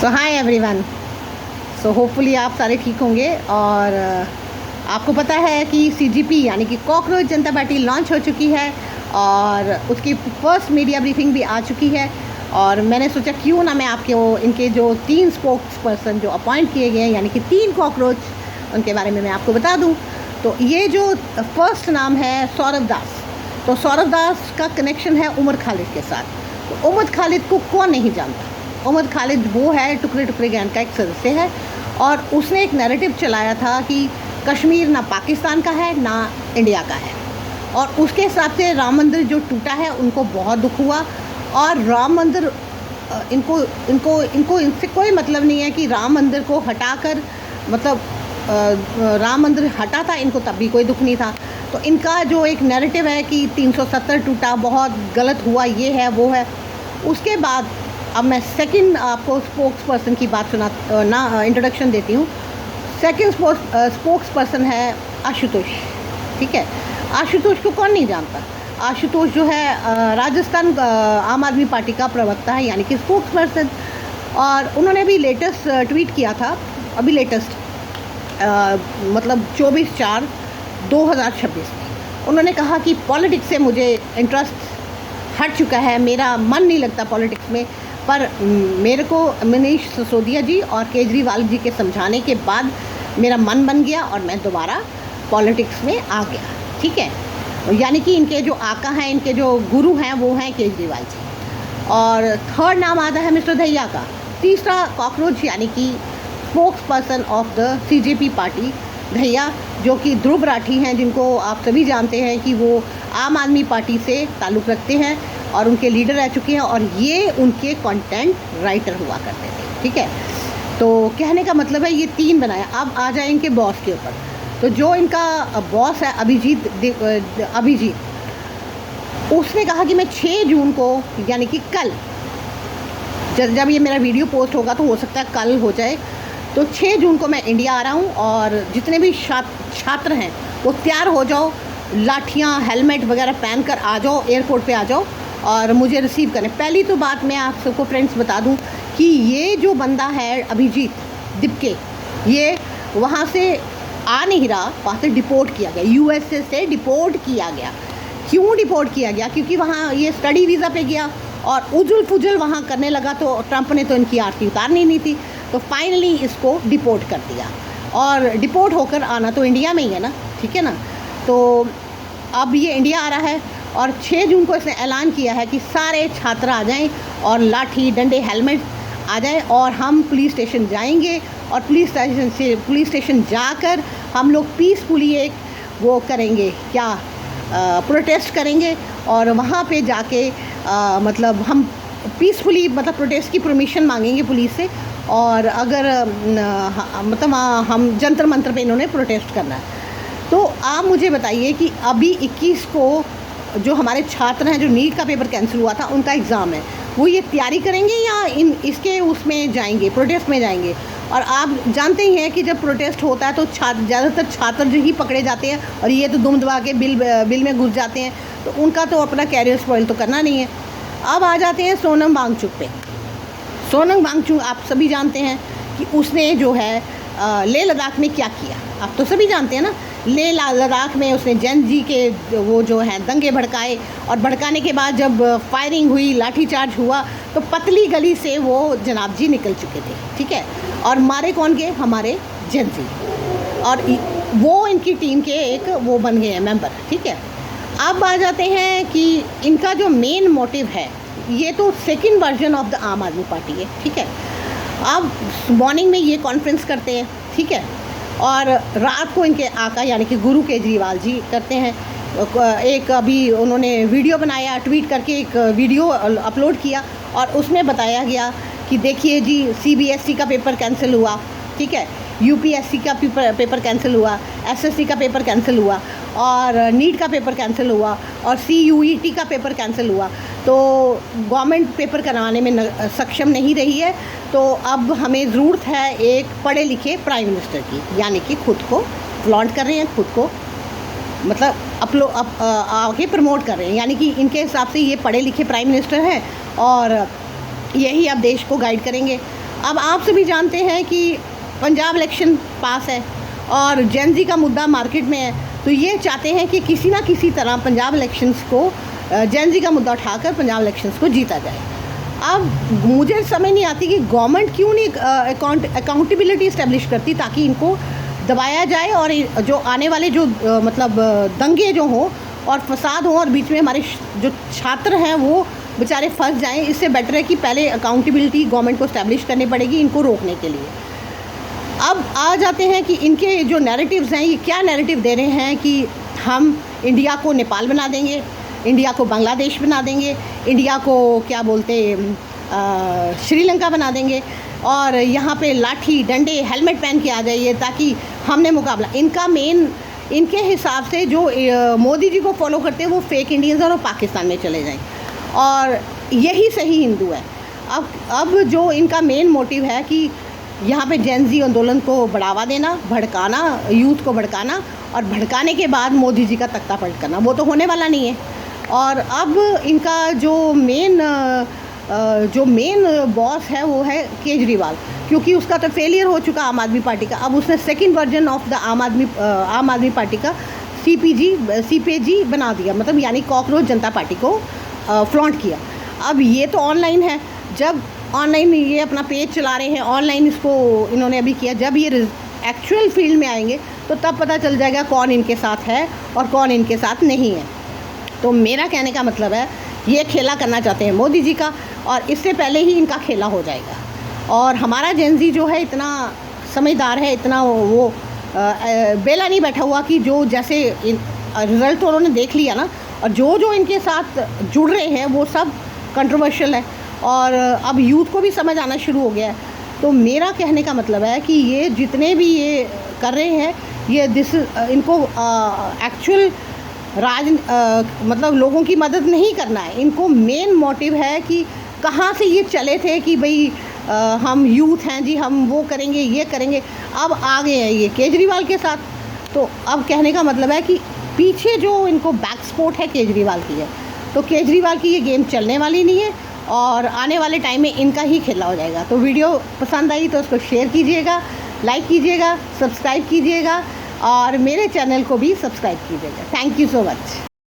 सो hi everyone. So hopefully आप सारे ठीक होंगे। और आपको पता है कि सीजीपी यानी कि कॉकरोच जनता पार्टी लॉन्च हो चुकी है और उसकी फर्स्ट मीडिया ब्रीफिंग भी आ चुकी है। और मैंने सोचा क्यों ना मैं आपके इनके जो 3 स्पोक्स पर्सन जो अपॉइंट किए गए हैं यानी कि 3 कॉकरोच, उनके बारे में मैं आपको बता दूं। तो ये जो फर्स्ट नाम है सौरभ दास। तो सौरभ दास का कनेक्शन है उमर खालिद के साथ। तो उमर खालिद को कौन नहीं जानता। उमर खालिद वो है टुकड़े टुकड़े गैंग का एक सदस्य है और उसने एक नैरेटिव चलाया था कि कश्मीर ना पाकिस्तान का है ना इंडिया का है। और उसके हिसाब से राम मंदिर जो टूटा है उनको बहुत दुख हुआ। और राम मंदिर इनको इनको इनको इनसे कोई मतलब नहीं है कि राम मंदिर को हटाकर मतलब राम मंदिर हटा था, इनको तब भी कोई दुख नहीं था। तो इनका जो एक नैरेटिव है कि 370 टूटा, बहुत गलत हुआ, ये है वो है। उसके बाद अब मैं सेकंड आपको स्पोक्स पर्सन की बात इंट्रोडक्शन देती हूँ। सेकंड स्पोक्स पर्सन है आशुतोष। ठीक है, आशुतोष को कौन नहीं जानता। आशुतोष जो है राजस्थान आम आदमी पार्टी का प्रवक्ता है यानी कि स्पोक्स पर्सन। और उन्होंने भी लेटेस्ट ट्वीट किया था, अभी लेटेस्ट मतलब 24/4/2026 में उन्होंने कहा कि पॉलिटिक्स से मुझे इंटरेस्ट हट चुका है, मेरा मन नहीं लगता पॉलिटिक्स में। पर मेरे को मनीष सिसोदिया जी और केजरीवाल जी के समझाने के बाद मेरा मन बन गया और मैं दोबारा पॉलिटिक्स में आ गया। ठीक है, यानी कि इनके जो आका हैं, इनके जो गुरु हैं वो हैं केजरीवाल जी। और थर्ड नाम आता है मिस्टर दहिया का। तीसरा कॉकरोच यानी कि spokes person of the CJP party Dahiya, जो कि ध्रुव राठी हैं, जिनको आप सभी जानते हैं कि वो आम आदमी पार्टी से ताल्लुक़ रखते हैं और उनके लीडर रह चुके हैं और ये उनके कंटेंट राइटर हुआ करते थे। ठीक है, तो कहने का मतलब है ये 3 बनाया। अब आ जाए इनके बॉस के ऊपर। तो जो इनका बॉस है अभिजीत, उसने कहा कि मैं 6 जून को यानी कि कल, जब ये मेरा वीडियो पोस्ट होगा तो हो सकता है कल हो जाए, तो 6 जून को मैं इंडिया आ रहा हूँ और जितने भी छात्र हैं वो तैयार हो जाओ, लाठियाँ हेलमेट वगैरह पहन कर आ जाओ, एयरपोर्ट पे आ जाओ और मुझे रिसीव करें। पहली तो बात मैं आप सबको फ्रेंड्स बता दूं कि ये जो बंदा है अभिजीत दिपके, ये वहाँ से आ नहीं रहा, वहाँ से डिपोर्ट किया गया, यूएसए से डिपोर्ट किया गया। क्यों डिपोर्ट किया गया? क्योंकि वहाँ ये स्टडी वीज़ा पे गया और उजुल फुजुल वहाँ करने लगा, तो ट्रंप ने तो इनकी आरती उतारनी नहीं थी, तो फाइनली इसको डिपोर्ट कर दिया। और डिपोर्ट होकर आना तो इंडिया में ही है ना, ठीक है ना। तो अब ये इंडिया आ रहा है और 6 जून को इसने ऐलान किया है कि सारे छात्र आ जाएं और लाठी डंडे हेलमेट आ जाएं और हम पुलिस स्टेशन जाएंगे और पुलिस स्टेशन जाकर हम लोग पीसफुली एक वो करेंगे, क्या प्रोटेस्ट करेंगे। और वहाँ पे जाके मतलब हम पीसफुली मतलब प्रोटेस्ट की परमिशन मांगेंगे पुलिस से। और अगर मतलब हम जंतर मंतर पे इन्होंने प्रोटेस्ट करना है। तो आप मुझे बताइए कि अभी 21 को जो हमारे छात्र हैं, जो नीट का पेपर कैंसिल हुआ था, उनका एग्ज़ाम है, वो ये तैयारी करेंगे या इसके उसमें जाएंगे, प्रोटेस्ट में जाएंगे। और आप जानते ही हैं कि जब प्रोटेस्ट होता है तो ज़्यादातर छात्र जो ही पकड़े जाते हैं और ये तो दुम दबा के बिल में घुस जाते हैं, तो उनका तो अपना कैरियर स्पॉइल तो करना नहीं है। अब आ जाते हैं सोनम वांगचुक पे। सोनम वांगचुक आप सभी जानते हैं कि उसने जो है लेह लद्दाख में क्या किया, आप तो सभी जानते हैं ना। लेह लद्दाख में उसने जैन जी के वो जो है दंगे भड़काए और भड़काने के बाद जब फायरिंग हुई, लाठीचार्ज हुआ, तो पतली गली से वो जनाब जी निकल चुके थे। ठीक है, और मारे कौन गए? हमारे जैन जी, और वो इनकी टीम के एक वो बन गए हैं मेंबर। ठीक है, अब आ जाते हैं कि इनका जो मेन मोटिव है, ये तो सेकेंड वर्जन ऑफ द आम आदमी पार्टी है। ठीक है, अब मॉर्निंग में ये कॉन्फ्रेंस करते हैं, ठीक है, और रात को इनके आका यानी कि गुरु केजरीवाल जी करते हैं। एक अभी उन्होंने वीडियो बनाया, ट्वीट करके एक वीडियो अपलोड किया और उसमें बताया गया कि देखिए जी, सीबीएसई का पेपर कैंसिल हुआ, ठीक है, यूपीएससी का पेपर कैंसिल हुआ, एसएससी का पेपर कैंसिल हुआ और नीट का पेपर कैंसिल हुआ और सीयूईटी का पेपर कैंसिल हुआ। तो गवर्नमेंट पेपर करवाने में सक्षम नहीं रही है, तो अब हमें ज़रूरत है एक पढ़े लिखे प्राइम मिनिस्टर की, यानी कि खुद को फ्लॉन्ट कर रहे हैं, खुद को मतलब आगे प्रमोट कर रहे हैं, यानी कि इनके हिसाब से ये पढ़े लिखे प्राइम मिनिस्टर हैं और यही अब देश को गाइड करेंगे। अब आप सभी जानते हैं कि पंजाब इलेक्शन पास है और जेन ज़ी का मुद्दा मार्केट में है, तो ये चाहते हैं कि किसी ना किसी तरह पंजाब इलेक्शंस को जेन ज़ी का मुद्दा उठाकर पंजाब इलेक्शंस को जीता जाए। अब मुझे समझ नहीं आती कि गवर्नमेंट क्यों नहीं अकाउंटेबिलिटी इस्टेब्लिश करती ताकि इनको दबाया जाए और जो आने वाले जो मतलब दंगे जो हों और फसाद हों और बीच में हमारे जो छात्र हैं वो बेचारे फंस जाएं। इससे बेटर है कि पहले अकाउंटेबिलिटी गवर्नमेंट को इस्टेब्लिश करनी पड़ेगी इनको रोकने के लिए। अब आ जाते हैं कि इनके जो नैरेटिव्स हैं, ये क्या नैरेटिव दे रहे हैं कि हम इंडिया को नेपाल बना देंगे, इंडिया को बांग्लादेश बना देंगे, इंडिया को क्या बोलते श्रीलंका बना देंगे और यहाँ पे लाठी डंडे हेलमेट पहन के आ जाइए ताकि हमने मुकाबला। इनका मेन इनके हिसाब से जो मोदी जी को फॉलो करते हैं वो फेक इंडियंस और पाकिस्तान में चले जाएं और यही सही हिंदू है। अब जो इनका मेन मोटिव है कि यहाँ पे जेन ज़ी आंदोलन को बढ़ावा देना, भड़काना, यूथ को भड़काना और भड़काने के बाद मोदी जी का तख्ता पलट करना, वो तो होने वाला नहीं है। और अब इनका जो मेन बॉस है वो है केजरीवाल, क्योंकि उसका तो फेलियर हो चुका आम आदमी पार्टी का। अब उसने सेकंड वर्जन ऑफ द आम आदमी पार्टी का सीपीजी बना दिया, मतलब यानी कॉकरोच जनता पार्टी को फ्लॉन्ट किया। अब ये तो ऑनलाइन है, जब ऑनलाइन ये अपना पेज चला रहे हैं, ऑनलाइन इसको इन्होंने अभी किया, जब ये एक्चुअल फील्ड में आएंगे तो तब पता चल जाएगा कौन इनके साथ है और कौन इनके साथ नहीं है। तो मेरा कहने का मतलब है ये खेला करना चाहते हैं मोदी जी का और इससे पहले ही इनका खेला हो जाएगा। और हमारा जेन ज़ी जो है इतना समझदार है, इतना वो बेला नहीं बैठा हुआ कि जो जैसे रिज़ल्ट उन्होंने देख लिया ना, और जो इनके साथ जुड़ रहे हैं वो सब कंट्रोवर्शियल है और अब यूथ को भी समझ आना शुरू हो गया है। तो मेरा कहने का मतलब है कि ये जितने भी ये कर रहे हैं ये इनको एक्चुअल मतलब लोगों की मदद नहीं करना है। इनको मेन मोटिव है कि कहाँ से ये चले थे कि भाई हम यूथ हैं जी, हम वो करेंगे ये करेंगे, अब आ गए हैं ये केजरीवाल के साथ। तो अब कहने का मतलब है कि पीछे जो इनको बैक सपोर्ट है केजरीवाल की है, तो केजरीवाल की ये गेम चलने वाली नहीं है और आने वाले टाइम में इनका ही खेला हो जाएगा। तो वीडियो पसंद आई तो उसको शेयर कीजिएगा, लाइक कीजिएगा, सब्सक्राइब कीजिएगा और मेरे चैनल को भी सब्सक्राइब कीजिएगा। Thank you so much.